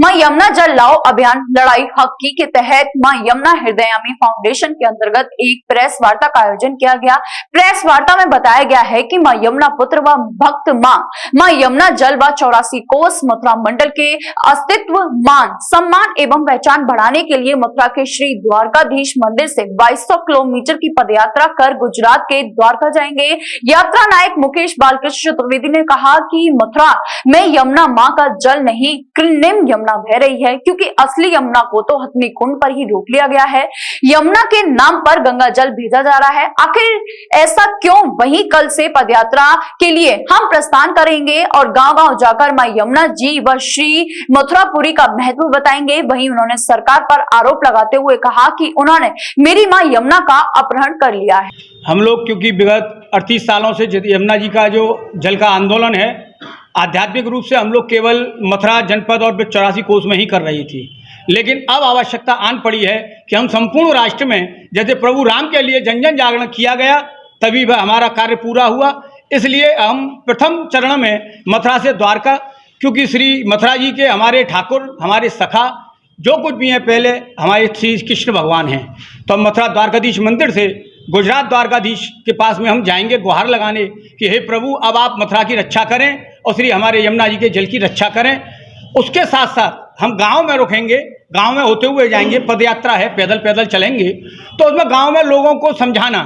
मां यमुना जल लाओ अभियान लड़ाई हक की के तहत मां यमुना हृदयामी फाउंडेशन के अंतर्गत एक प्रेस वार्ता का आयोजन किया गया। प्रेस वार्ता में बताया गया है कि मां यमुना पुत्र व भक्त मां यमुना जल व 84 कोस मथुरा मंडल के अस्तित्व, मान सम्मान एवं पहचान बढ़ाने के लिए मथुरा के श्री द्वारकाधीश मंदिर से 2200 किलोमीटर की पदयात्रा कर गुजरात के द्वारका जाएंगे। यात्रा नायक मुकेश बालकृष्ण चतुर्वेदी ने कहा कि मथुरा में यमुना मां का जल नहीं कृत्रिम यमुना बह रही है, क्योंकि असली यमुना को तो हथनी कुंड पर ही रोक लिया गया है। यमुना के नाम पर गंगा जल भेजा जा रहा है। आखिर ऐसा क्यों? वहीं कल से पदयात्रा के लिए हम प्रस्थान करेंगे और गांव-गांव जाकर मां यमुना जी व श्री मथुरापुरी का महत्व बताएंगे। वहीं उन्होंने सरकार पर आरोप लगाते हुए कहा कि उन्होंने मेरी मां यमुना का अपहरण कर लिया है। हम लोग क्योंकि विगत 38 सालों से यमुना जी का जो जल का आंदोलन है, आध्यात्मिक रूप से हम लोग केवल मथुरा जनपद और 84 कोस में ही कर रही थी, लेकिन अब आवश्यकता आन पड़ी है कि हम संपूर्ण राष्ट्र में, जैसे प्रभु राम के लिए जन जन जागरण किया गया तभी वह हमारा कार्य पूरा हुआ। इसलिए हम प्रथम चरण में मथुरा से द्वारका, क्योंकि श्री मथुरा जी के हमारे ठाकुर, हमारे सखा जो कुछ भी हैं पहले हमारे श्री कृष्ण भगवान हैं, तो हम मथुरा द्वारकाधीश मंदिर से गुजरात द्वारकाधीश के पास में हम जाएंगे गुहार लगाने कि हे प्रभु अब आप मथुरा की रक्षा करें और श्री हमारे यमुना जी के जल की रक्षा करें। उसके साथ साथ हम गांव में रुकेंगे, गांव में होते हुए जाएंगे, पदयात्रा है, पैदल पैदल चलेंगे, तो उसमें गांव में लोगों को समझाना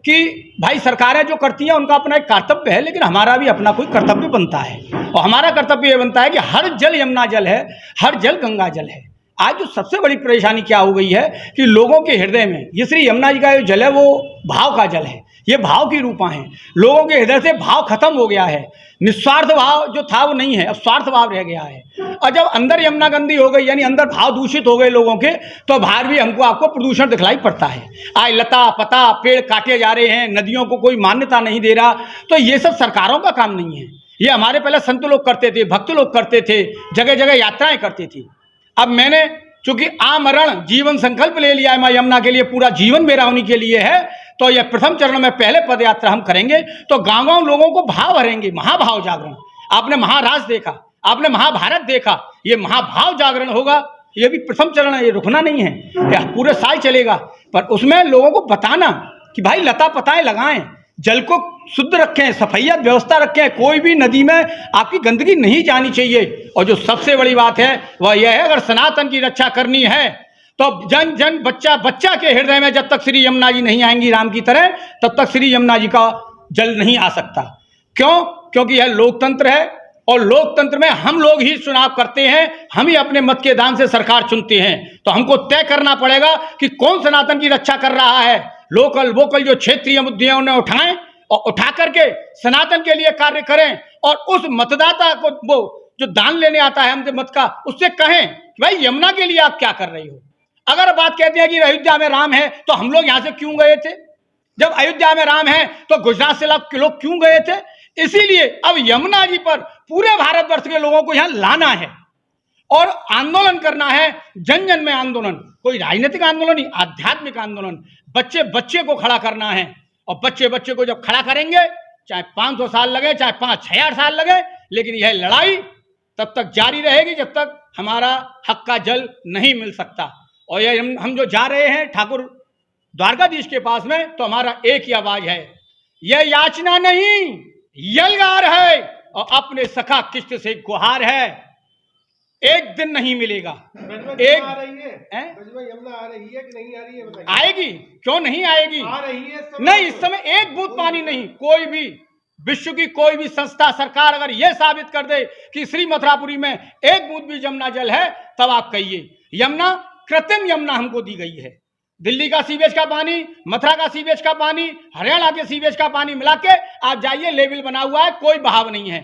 कि भाई सरकारें जो करती हैं उनका अपना एक कर्तव्य है, लेकिन हमारा भी अपना कोई कर्तव्य बनता है और हमारा कर्तव्य ये बनता है कि हर जल यमुना जल है, हर जल गंगा जल है। आज जो सबसे बड़ी परेशानी क्या हो गई है कि लोगों के हृदय में ये श्री यमुना जी का जो जल है वो भाव का जल है, ये भाव की रूपा हैं। लोगों के हृदय से भाव खत्म हो गया है, निस्वार्थ भाव जो था वो नहीं है, अब स्वार्थ भाव रह गया है। और जब अंदर यमुना गंदी हो गई, यानी अंदर भाव दूषित हो गए लोगों के, तो बाहर भी हमको आपको प्रदूषण दिखलाई पड़ता है। आज लता पता पेड़ काटे जा रहे हैं, नदियों को कोई मान्यता नहीं दे रहा, तो ये सब सरकारों का काम नहीं है। ये हमारे पहले संत लोग करते थे, भक्त लोग करते थे, जगह जगह यात्राएं करते थे। अब मैंने चूंकि आमरण जीवन संकल्प ले लिया है, मैं यमुना के लिए पूरा जीवन मेरा उन्हीं के लिए है, तो यह प्रथम चरण में पहले पदयात्रा हम करेंगे तो गांव गांव लोगों को भाव भरेंगे, महाभाव जागरण। आपने महाराज देखा, आपने महाभारत देखा, ये महाभाव जागरण होगा। ये भी प्रथम चरण है, ये रुकना नहीं है, यह पूरे साल चलेगा। पर उसमें लोगों को बताना कि भाई लता पताएं लगाएं, जल को शुद्ध रखें, सफैयत व्यवस्था रखें, कोई भी नदी में आपकी गंदगी नहीं जानी चाहिए। और जो सबसे बड़ी बात है वह यह है, अगर सनातन की रक्षा करनी है तो जन जन बच्चा बच्चा के हृदय में जब तक श्री यमुना जी नहीं आएंगी राम की तरह, तब तक श्री यमुना जी का जल नहीं आ सकता। क्यों? क्योंकि यह लोकतंत्र है और लोकतंत्र में हम लोग ही चुनाव करते हैं, हम ही अपने मत के दान से सरकार चुनते हैं। तो हमको तय करना पड़ेगा कि कौन सनातन की रक्षा कर रहा है। लोकल वोकल जो क्षेत्रीय मुद्दे हैं उन्हें उठाएं और उठा करके सनातन के लिए कार्य करें। और उस मतदाता को, वो जो दान लेने आता है हमसे मत का, उससे कहें कि भाई यमुना के लिए आप क्या कर रही हो। अगर बात कहते हैं कि अयोध्या में राम है तो हम लोग यहां से क्यों गए थे? जब अयोध्या में राम है तो गुजरात से लोग क्यों गए थे? इसीलिए अब यमुना जी पर पूरे भारतवर्ष के लोगों को यहां लाना है और आंदोलन करना है, जन जन में आंदोलन, कोई राजनीतिक आंदोलन नहीं, आध्यात्मिक आंदोलन। बच्चे बच्चे को खड़ा करना है और बच्चे बच्चे को जब खड़ा करेंगे, चाहे 500 साल लगे, चाहे 5-6 साल लगे, लेकिन यह लड़ाई तब तक जारी रहेगी जब तक हमारा हक का जल नहीं मिल सकता। और ये हम जो जा रहे हैं ठाकुर द्वारकाधीश के पास में, तो हमारा एक ही आवाज है, यह याचना नहीं यलगार है और अपने सखा कृष्ण से गुहार है। एक दिन नहीं मिलेगा। एक आ रही है यमुना आ रही है कि नहीं आ रही है बताइए? आएगी, क्यों नहीं आएगी? आ रही है नहीं, इस समय एक बूंद पानी नहीं। कोई भी विश्व की कोई भी संस्था सरकार अगर यह साबित कर दे कि श्री मथुरापुरी में एक बूंद भी यमुना जल है, तब आप कहिए। यमुना कृत्रिम यमुना हमको दी गई है। दिल्ली का सीवेज का पानी, मथुरा का सीवेज का पानी, हरियाणा के सीवेज का पानी मिला के आप जाइए, लेवल बना हुआ है, कोई बहाव नहीं है।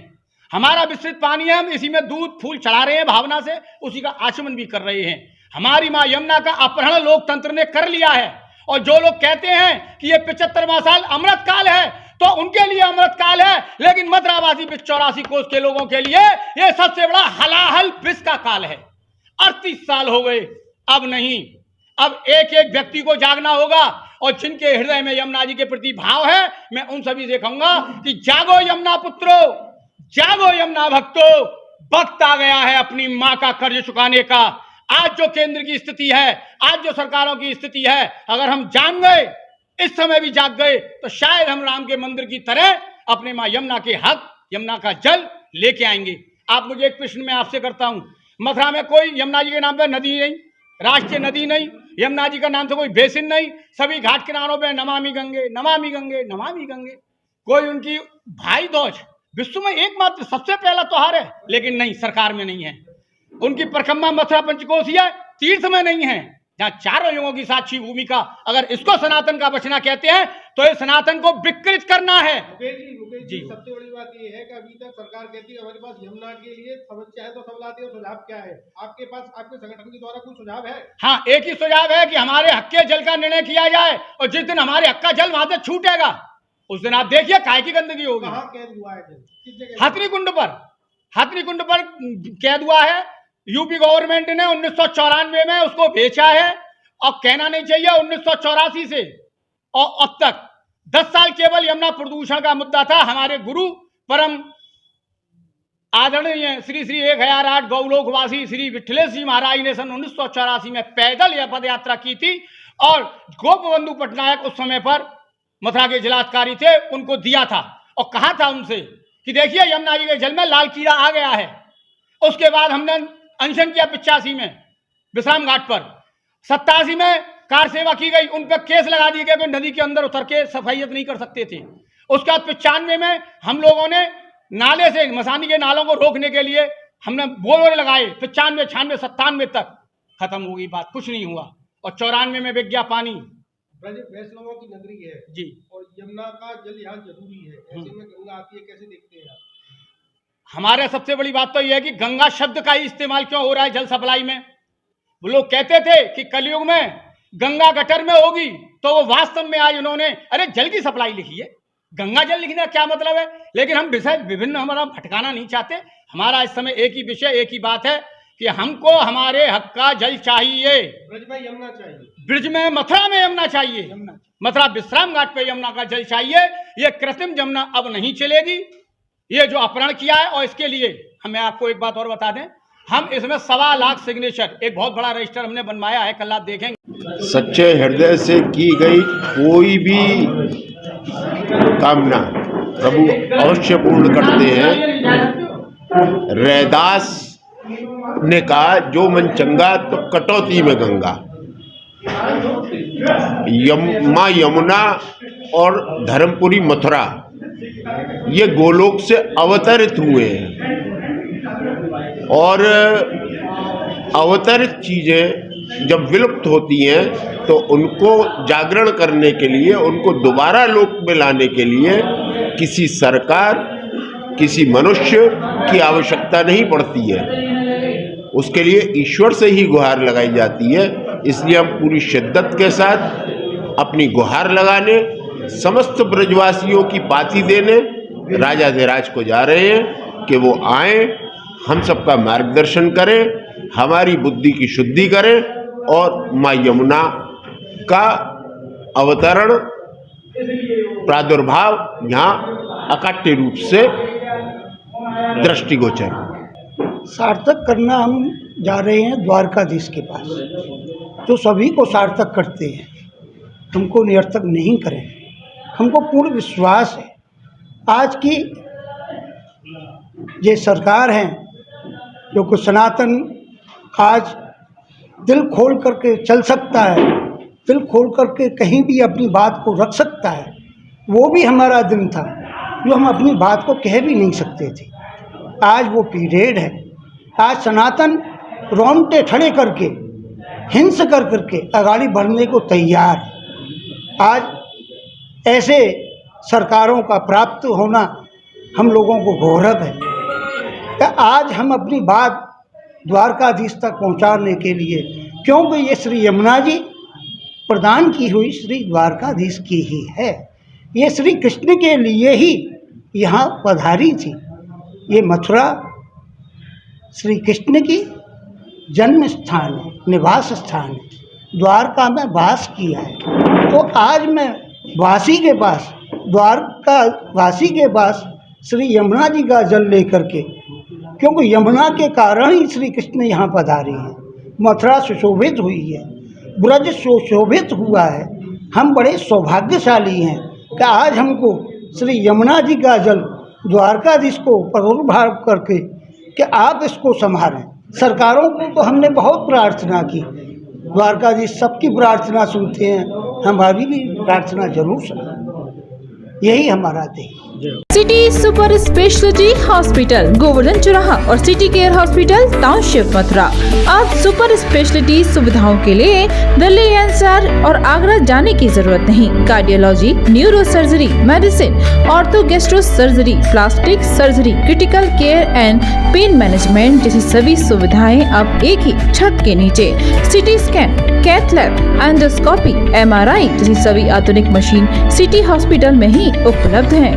हमारा विस्तृत पानी है, हम इसी में दूध फूल चढ़ा रहे हैं भावना से, उसी का आचमन भी कर रहे हैं। हमारी मां यमुना का अपहरण लोकतंत्र ने कर लिया है। और जो लोग कहते हैं कि ये 75वां साल अमृत काल है, तो उनके लिए अमृत काल है, लेकिन मथुरावासी 84 कोस के लोगों के लिए यह सबसे बड़ा हलाहल विष का काल है। 38 साल हो गए, अब नहीं, अब एक एक व्यक्ति को जागना होगा। और जिनके हृदय में यमुना जी के प्रति भाव है, मैं उन सभी से कहूंगा कि जागो यमुना पुत्रो, जागो यमुना भक्तो, वक्त आ गया है अपनी मां का कर्ज चुकाने का। आज जो केंद्र की स्थिति है, आज जो सरकारों की स्थिति है, अगर हम जान गए, इस समय भी जाग गए, तो शायद हम राम के मंदिर की तरह अपने मां यमुना के हक, यमुना का जल लेके आएंगे। आप मुझे एक प्रश्न मैं आपसे करता हूं, मथुरा में कोई यमुना जी के नाम पर नदी नहीं, राष्ट्रीय नदी नहीं, यमुना जी का नाम से कोई बेसिन नहीं, सभी घाट किनारों पे नमामि गंगे, नमामि गंगे, नमामि गंगे। कोई उनकी भाई दूज विश्व में एकमात्र सबसे पहला त्योहार है, लेकिन नहीं, सरकार में नहीं है। उनकी परिक्रमा मथुरा पंचकोशिया तीर्थ में नहीं है, जहां चारों युगों की साक्षी भूमिका। अगर इसको सनातन का बचना कहते हैं तो ये सनातन को विकृत करना है। मुकेश जी, सबसे बड़ी बात ये है कि अभी तक सरकार कहती है हमारे पास यमुना के लिए समस्या है, तो सब लाती है, सुझाव क्या है आपके पास, आपके संगठन के द्वारा कोई सुझाव है? हाँ, एक ही सुझाव है कि हमारे हक के जल का निर्णय किया जाए, और जिस दिन हमारे हक का जल वहां से छूटेगा उस दिन आप देखिए काय की गंदगी होगी। कहाँ कैद हुआ है जल? किस जगह? हथनी कुंड पर कैद हुआ है। यूपी गवर्नमेंट ने 1994 में उसको बेचा है, और कहना नहीं चाहिए 1984 से और अब तक 10 साल केवल यमुना प्रदूषण का मुद्दा था। हमारे गुरु परम आदरणीय श्री श्री 1008 गौलोकवासी श्री विठलेश जी महाराज ने सन 1984 में पैदल यह पद यात्रा की थी, और गोपबंधु पटनायक उस समय पर मथुरा के जिलाधिकारी थे, उनको दिया था और कहा था उनसे कि देखिए यमुना जी के जल में लाल कीड़ा आ गया है। उसके बाद हमने अनशन किया 85 में विश्राम घाट पर, 87 में कार सेवा की गई, उन पर केस लगा दिए गए, नदी के अंदर उतर के सफाइयत नहीं कर सकते थे। उसके बाद 95 में हम लोगों ने नाले से मसानी के नालों को रोकने के लिए हमने बोरे लगाए, 95, 96, 97 तक खत्म हो गई बात, कुछ नहीं हुआ। और 94 में बिक गया पानी। वैष्णवों की नगरी है जी, और यमुना का जल यहाँ जरूरी है, ऐसे में गंगा आती है, कैसे देखते हैं आप? हमारे सबसे बड़ी बात तो यह है कि गंगा शब्द का ही इस्तेमाल क्यों हो रहा है जल सप्लाई में। वो लोग कहते थे कि कलयुग में गंगा गटर में होगी, तो वो वास्तव में आज उन्होंने अरे जल की सप्लाई लिखी है, गंगा जल लिखने का क्या मतलब है। लेकिन हम विषय विभिन्न हमारा भटकाना नहीं चाहते। हमारा इस समय एक ही विषय, एक ही बात है कि हमको हमारे हक का जल चाहिए। ब्रज में यमुना चाहिए, ब्रज में मथुरा में यमुना चाहिए, मथुरा विश्राम घाट पे यमुना का जल चाहिए। ये कृत्रिम यमुना अब नहीं चलेगी, ये जो अपहरण किया है। और इसके लिए हमें आपको एक बात और बता दें, हम इसमें 1.25 लाख सिग्नेचर, एक बहुत बड़ा रजिस्टर हमने बनवाया है, कल आप देखेंगे। सच्चे हृदय से की गई कोई भी कामना प्रभु अवश्य पूर्ण करते हैं। रैदास ने कहा जो मन चंगा तो कटौती में गंगा। माँ यमुना और धर्मपुरी मथुरा ये गोलोक से अवतरित हुए हैं, और अवतरित चीजें जब विलुप्त होती हैं तो उनको जागरण करने के लिए, उनको दोबारा लोक में लाने के लिए किसी सरकार, किसी मनुष्य की आवश्यकता नहीं पड़ती है। उसके लिए ईश्वर से ही गुहार लगाई जाती है। इसलिए हम पूरी शिद्दत के साथ अपनी गुहार लगाने, समस्त ब्रजवासियों की पाती देने राजाधिराज को जा रहे हैं कि वो आएं, हम सबका मार्गदर्शन करें, हमारी बुद्धि की शुद्धि करें, और माँ यमुना का अवतरण, प्रादुर्भाव यहाँ अकाट्य रूप से दृष्टिगोचर। सार्थक करना हम जा रहे हैं द्वारकाधीश के पास, जो सभी को सार्थक करते हैं, हमको निरर्थक नहीं करें। हमको पूर्ण विश्वास है आज की ये सरकार है जो कि सनातन आज दिल खोल करके चल सकता है, दिल खोल करके कहीं भी अपनी बात को रख सकता है। वो भी हमारा दिन था जो हम अपनी बात को कह भी नहीं सकते थे। आज वो पीरियड है। आज सनातन रोंगटे खड़े करके, हिंस कर करके आगाड़ी बढ़ने को तैयार है। आज ऐसे सरकारों का प्राप्त होना हम लोगों को गौरव है कि आज हम अपनी बात द्वारकाधीश तक पहुंचाने के लिए, क्योंकि ये श्री यमुना जी प्रदान की हुई श्री द्वारकाधीश की ही है। ये श्री कृष्ण के लिए ही यहाँ पधारी थी। ये मथुरा श्री कृष्ण की जन्म स्थान है, निवास स्थान है, द्वारका में वास किया है। तो आज मैं वासी के पास, द्वारका वासी के पास श्री यमुना जी का जल लेकर के, क्योंकि यमुना के कारण ही श्री कृष्ण यहाँ पधारे हैं। मथुरा सुशोभित हुई है, ब्रज सुशोभित हुआ है। हम बड़े सौभाग्यशाली हैं कि आज हमको श्री यमुना जी का जल द्वारकाधीश को प्रादुर्भाव करके कि आप इसको संभालें। सरकारों को तो हमने बहुत प्रार्थना की, द्वारकाधीश सबकी प्रार्थना सुनते हैं, हमारी भी प्रार्थना जरूर सुना। यही हमारा ध्येय। City super speciality hospital, Govardhan चौराहा और city care hospital, township, Mathura. अब सुपर स्पेशलिटी सुविधाओं के लिए दिल्ली एनसीआर और आगरा जाने की जरूरत नहीं। Cardiology, neuro surgery, medicine, ortho gastro surgery, plastic surgery, critical care and pain management जैसी सभी सुविधाएं अब एक ही छत के नीचे। CT scan, cath lab, endoscopy, MRI जैसी सभी आधुनिक मशीन सिटी हॉस्पिटल में ही उपलब्ध है।